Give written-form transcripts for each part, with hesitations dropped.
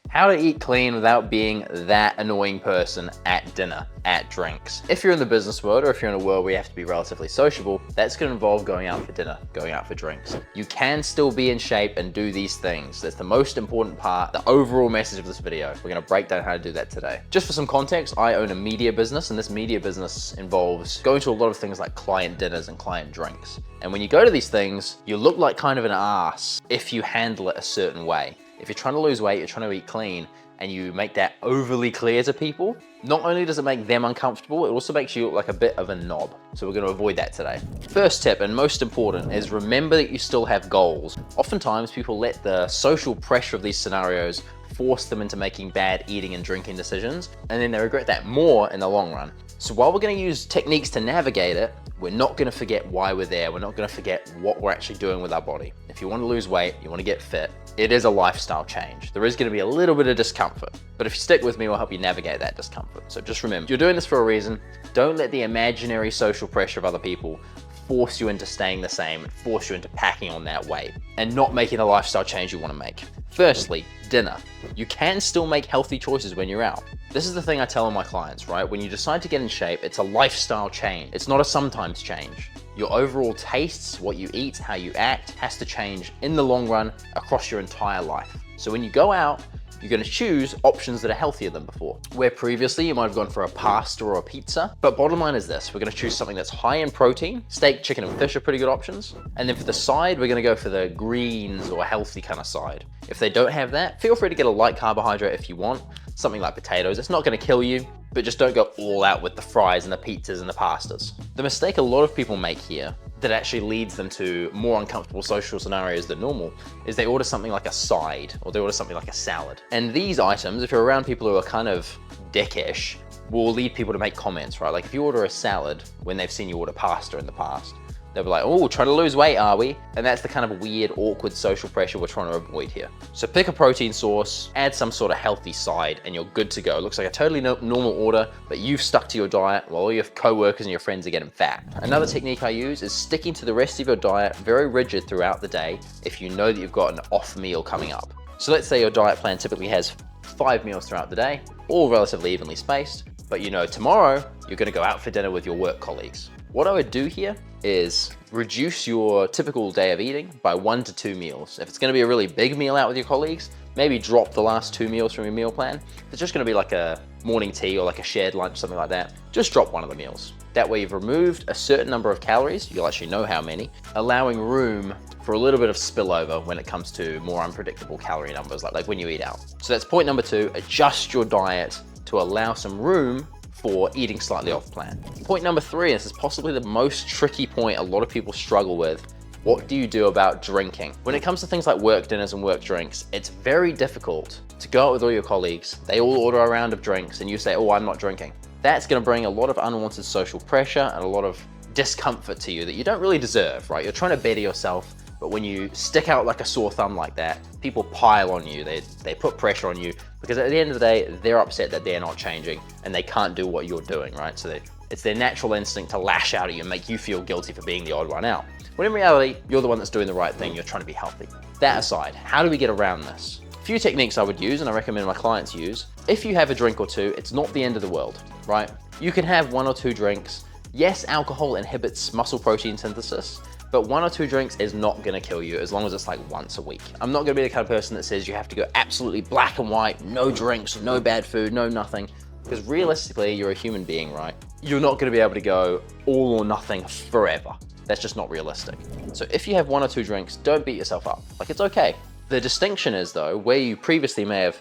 How to eat clean without being that annoying person at dinner, at drinks. If you're in the business world or if you're in a world where you have to be relatively sociable, that's going to involve going out for dinner, going out for drinks. You can still be in shape and do these things. That's the most important part, the overall message of this video. We're going to break down how to do that today. Just for some context, I own a media business, and this media business involves going to a lot of things like client dinners and client drinks. And when you go to these things, you look like kind of an ass if you handle it a certain way. If you're trying to lose weight, you're trying to eat clean, and you make that overly clear to people, not only does it make them uncomfortable, it also makes you look like a bit of a knob. So we're going to avoid that today. First tip, and most important, is remember that you still have goals. Oftentimes people let the social pressure of these scenarios force them into making bad eating and drinking decisions, and then they regret that more in the long run. So while we're going to use techniques to navigate it, we're not going to forget why we're there. We're not going to forget what we're actually doing with our body. If you want to lose weight, you want to get fit, it is a lifestyle change. There is going to be a little bit of discomfort, but if you stick with me, we'll help you navigate that discomfort. So just remember, you're doing this for a reason. Don't let the imaginary social pressure of other people force you into staying the same and force you into packing on that weight and not making the lifestyle change you want to make. Firstly, dinner. You can still make healthy choices when you're out. This is the thing I tell all my clients, right? When you decide to get in shape, it's a lifestyle change. It's not a sometimes change. Your overall tastes, what you eat, how you act, has to change in the long run across your entire life. So when you go out, you're going to choose options that are healthier than before. Where previously you might have gone for a pasta or a pizza, but bottom line is this: we're going to choose something that's high in protein. Steak, chicken, and fish are pretty good options. And then for the side, we're going to go for the greens or healthy kind of side. If they don't have that, feel free to get a light carbohydrate if you want, something like potatoes. It's not going to kill you, but just don't go all out with the fries and the pizzas and the pastas. The mistake a lot of people make here that actually leads them to more uncomfortable social scenarios than normal is they order something like a side, or they order something like a salad. And these items, if you're around people who are kind of dickish, will lead people to make comments, right? Like if you order a salad when they've seen you order pasta in the past, they'll be like, oh, trying to lose weight, are we? And that's the kind of weird, awkward social pressure we're trying to avoid here. So pick a protein source, add some sort of healthy side, and you're good to go. It looks like a totally normal order, but you've stuck to your diet while all your co-workers and your friends are getting fat. Another technique I use is sticking to the rest of your diet very rigid throughout the day if you know that you've got an off meal coming up. So let's say your diet plan typically has 5 meals throughout the day, all relatively evenly spaced, but you know tomorrow you're gonna go out for dinner with your work colleagues. What I would do here is reduce your typical day of eating by 1 to 2 meals. If it's gonna be a really big meal out with your colleagues, maybe drop the last 2 meals from your meal plan. If it's just gonna be like a morning tea or like a shared lunch, something like that, just drop one of the meals. That way you've removed a certain number of calories, you'll actually know how many, allowing room for a little bit of spillover when it comes to more unpredictable calorie numbers, like when you eat out. So that's point number 2, adjust your diet to allow some room for eating slightly off plan. Point number 3, this is possibly the most tricky point a lot of people struggle with. What do you do about drinking? When it comes to things like work dinners and work drinks, it's very difficult to go out with all your colleagues. They all order a round of drinks and you say, oh, I'm not drinking. That's gonna bring a lot of unwanted social pressure and a lot of discomfort to you that you don't really deserve, right? You're trying to better yourself, but when you stick out like a sore thumb like that, people pile on you, they put pressure on you, because at the end of the day, they're upset that they're not changing and they can't do what you're doing, right? So it's their natural instinct to lash out at you and make you feel guilty for being the odd one out. When in reality, you're the one that's doing the right thing, you're trying to be healthy. That aside, how do we get around this? A few techniques I would use and I recommend my clients use. If you have a drink or two, it's not the end of the world, right? You can have 1 or 2 drinks. Yes, alcohol inhibits muscle protein synthesis, but 1 or 2 drinks is not gonna kill you as long as it's like once a week. I'm not gonna be the kind of person that says you have to go absolutely black and white, no drinks, no bad food, no nothing, because realistically, you're a human being, right? You're not gonna be able to go all or nothing forever. That's just not realistic. So if you have 1 or 2 drinks, don't beat yourself up. Like, it's okay. The distinction is though, where you previously may have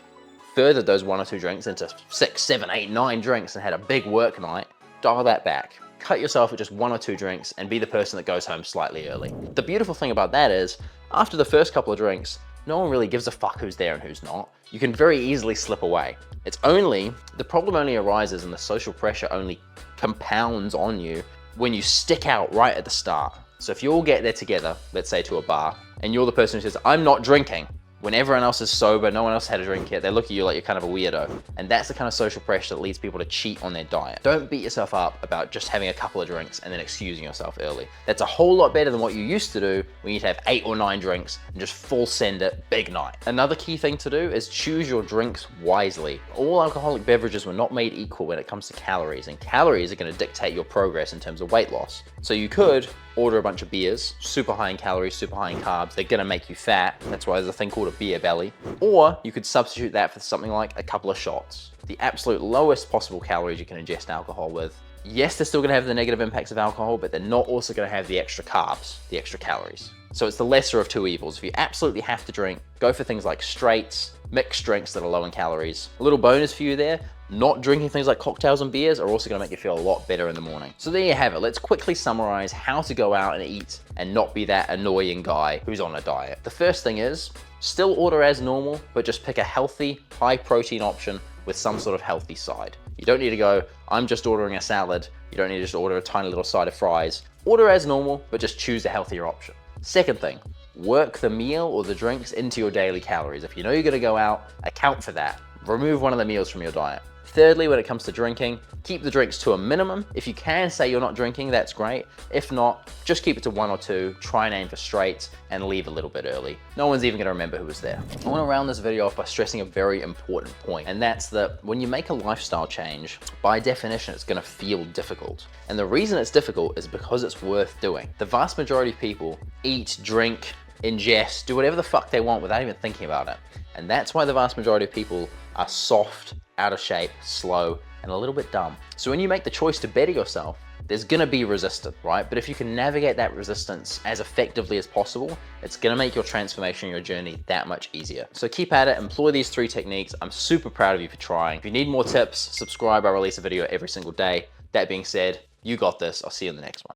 furthered those 1 or 2 drinks into 6, 7, 8, 9 drinks and had a big work night, dial that back. Cut yourself at just 1 or 2 drinks and be the person that goes home slightly early. The beautiful thing about that is, after the first couple of drinks, no one really gives a fuck who's there and who's not. You can very easily slip away. The problem only arises and the social pressure only compounds on you when you stick out right at the start. So if you all get there together, let's say to a bar, and you're the person who says, I'm not drinking, When everyone else is sober, no one else had a drink yet, they look at you like you're kind of a weirdo. And that's the kind of social pressure that leads people to cheat on their diet. Don't beat yourself up about just having a couple of drinks and then excusing yourself early. That's a whole lot better than what you used to do when you'd have 8 or 9 drinks and just full send it, big night. Another key thing to do is choose your drinks wisely. All alcoholic beverages were not made equal when it comes to calories, and calories are going to dictate your progress in terms of weight loss. So you could order a bunch of beers, super high in calories, super high in carbs. They're gonna make you fat. That's why there's a thing called a beer belly. Or you could substitute that for something like a couple of shots. The absolute lowest possible calories you can ingest alcohol with. Yes, they're still gonna have the negative impacts of alcohol, but they're not also gonna have the extra carbs, the extra calories. So it's the lesser of two evils. If you absolutely have to drink, go for things like straights, mixed drinks that are low in calories. A little bonus for you there, not drinking things like cocktails and beers are also gonna make you feel a lot better in the morning. So there you have it. Let's quickly summarize how to go out and eat and not be that annoying guy who's on a diet. The first thing is, still order as normal, but just pick a healthy, high protein option with some sort of healthy side. You don't need to go, I'm just ordering a salad. You don't need to just order a tiny little side of fries. Order as normal, but just choose a healthier option. Second thing, work the meal or the drinks into your daily calories. If you know you're gonna go out, account for that. Remove one of the meals from your diet. Thirdly, when it comes to drinking, keep the drinks to a minimum. If you can say you're not drinking, that's great. If not, just keep it to 1 or 2, try and aim for straights, and leave a little bit early. No one's even gonna remember who was there. I wanna round this video off by stressing a very important point, and that's that when you make a lifestyle change, by definition, it's gonna feel difficult. And the reason it's difficult is because it's worth doing. The vast majority of people eat, drink, ingest, do whatever the fuck they want without even thinking about it. And that's why the vast majority of people are soft, out of shape, slow, and a little bit dumb. So when you make the choice to better yourself, there's gonna be resistance, right? But if you can navigate that resistance as effectively as possible, it's gonna make your transformation, your journey that much easier. So keep at it, employ these 3 techniques. I'm super proud of you for trying. If you need more tips, subscribe. I release a video every single day. That being said, you got this. I'll see you in the next one.